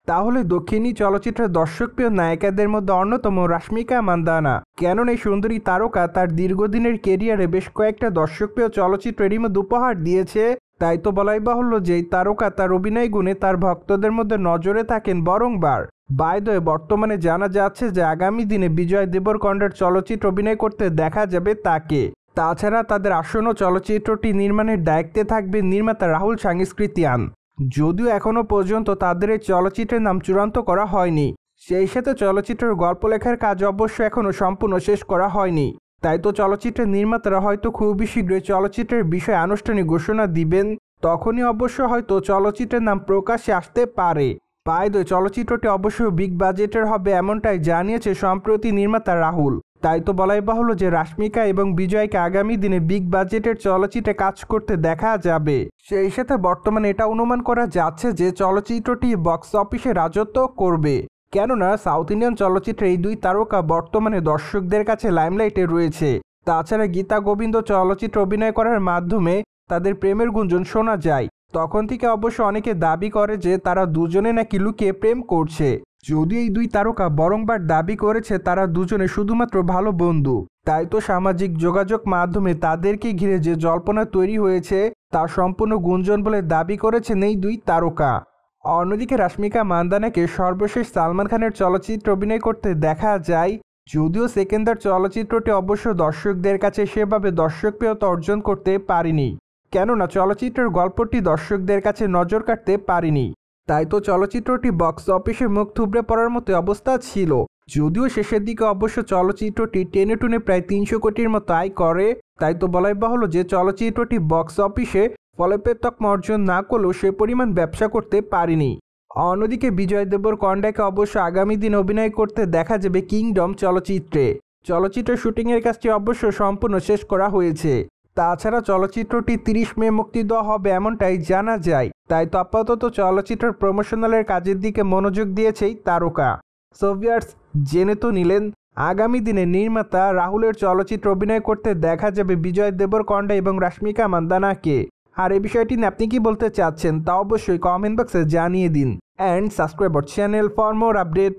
তাহলে দক্ষিণী চলচ্চিত্রের দর্শকপ্রিয় নায়িকাদের মধ্যে অন্যতম রাশ্মিকা মান্দানা। কেননা এই সুন্দরী তারকা তার দীর্ঘদিনের কেরিয়ারে বেশ কয়েকটা দর্শকপ্রিয় চলচ্চিত্রেরই মধ্যে উপহার দিয়েছে। তাই তো বলাই বাহুল্য যে এই তারকা তার অভিনয় গুণে তার ভক্তদের মধ্যে নজরে থাকেন বারংবার। বাই দ্য ওয়ে, বর্তমানে জানা যাচ্ছে যে আগামী দিনে বিজয় দেবরকোন্ডার চলচ্চিত্র অভিনয় করতে দেখা যাবে তাকে। তাছাড়া তাদের আসন্ন চলচ্চিত্রটি নির্মাণের দায়িত্বে থাকবে নির্মাতা রাহুল সাংস্কৃতিয়ান। যদিও এখনও পর্যন্ত তাদের এই চলচ্চিত্রের নাম চূড়ান্ত করা হয়নি, সেই সাথে চলচ্চিত্রের গল্প লেখার কাজ অবশ্য এখনও সম্পূর্ণ শেষ করা হয়নি। তাই তো চলচ্চিত্রের নির্মাতারা হয়তো খুবই শীঘ্রই চলচ্চিত্রের বিষয়ে আনুষ্ঠানিক ঘোষণা দিবেন, তখনই অবশ্য হয়তো চলচ্চিত্রের নাম প্রকাশ্যে আসতে পারে। বাই দ্য ওয়ে, চলচ্চিত্রটি অবশ্যই বিগ বাজেটের হবে এমনটাই জানিয়েছে সম্প্রতি নির্মাতা রাহুল। তাই তো বলাই বাহুল্য যে রাশ্মিকা এবং বিজয়কে আগামী দিনে বিগ বাজেটের চলচ্চিত্রে কাজ করতে দেখা যাবে। সেই সাথে বর্তমানে এটা অনুমান করা যাচ্ছে যে চলচ্চিত্রটি বক্স অফিসে রাজত্ব করবে, কেননা সাউথ ইন্ডিয়ান চলচ্চিত্রে এই দুই তারকা বর্তমানে দর্শকদের কাছে লাইমলাইটে রয়েছে। তাছাড়া গীতা গোবিন্দ চলচ্চিত্রে অভিনয় করার মাধ্যমে তাদের প্রেমের গুঞ্জন শোনা যায়। তখন থেকে অবশ্য অনেকে দাবি করে যে তারা দুজনে নাকি লুকিয়ে প্রেম করছে। যদিও এই দুই তারকা বরংবার দাবি করেছে তারা দুজনে শুধুমাত্র ভালো বন্ধু। তাই তো সামাজিক যোগাযোগ মাধ্যমে তাদেরকে ঘিরে যে জল্পনা তৈরি হয়েছে তা সম্পূর্ণ গুঞ্জন বলে দাবি করেছেন এই দুই তারকা। অন্যদিকে রাশ্মিকা মান্দানাকে সর্বশেষ সালমান খানের চলচ্চিত্রে অভিনয় করতে দেখা যায়। যদিও সেকেন্দার চলচ্চিত্রটি অবশ্য দর্শকদের কাছে সেভাবে দর্শকপ্রিয়তা অর্জন করতে পারেনি, কেননা চলচ্চিত্রের গল্পটি দর্শকদের কাছে নজর কাটতে পারেনি। তাই তো চলচ্চিত্রটি বক্স অফিসে মুখ থুবড়ে পড়ার মতো অবস্থা ছিল। যদিও শেষের দিকে অবশ্য চলচ্চিত্রটি টেনে টুনে প্রায় 300 কোটির মতো আয় করে। তাই তো বলাই বাহুল্য যে চলচ্চিত্রটি বক্স অফিসে ফলপ্রদ তকমা অর্জন না করলেও সে পরিমাণ ব্যবসা করতে পারেনি। অন্যদিকে বিজয় দেবরকোন্ডাকে অবশ্য আগামী দিন অভিনয় করতে দেখা যাবে কিংডম চলচ্চিত্রে। চলচ্চিত্রের শুটিংয়ের কাজটি অবশ্য সম্পূর্ণ শেষ করা হয়েছে। তাছাড়া চলচ্চিত্রটি 30 মে মুক্তি দেওয়া হবে এমনটাই জানা যায়। তাই তো আপাতত চলচ্চিত্রের প্রমোশনালের কাজের দিকে মনোযোগ দিয়েছেই তারকা। সো ভিউয়ার্স, জেনে তো নিলেন আগামী দিনে নির্মাতা রাহুলের চলচ্চিত্র অভিনয় করতে দেখা যাবে বিজয় দেবরকোন্ডা এবং রাশ্মিকা মান্দানাকে। আর এই বিষয়টি নিয়ে আপনি কি বলতে চাচ্ছেন তা অবশ্যই কমেন্ট বক্সে জানিয়ে দিন। And subscribe our channel for more update.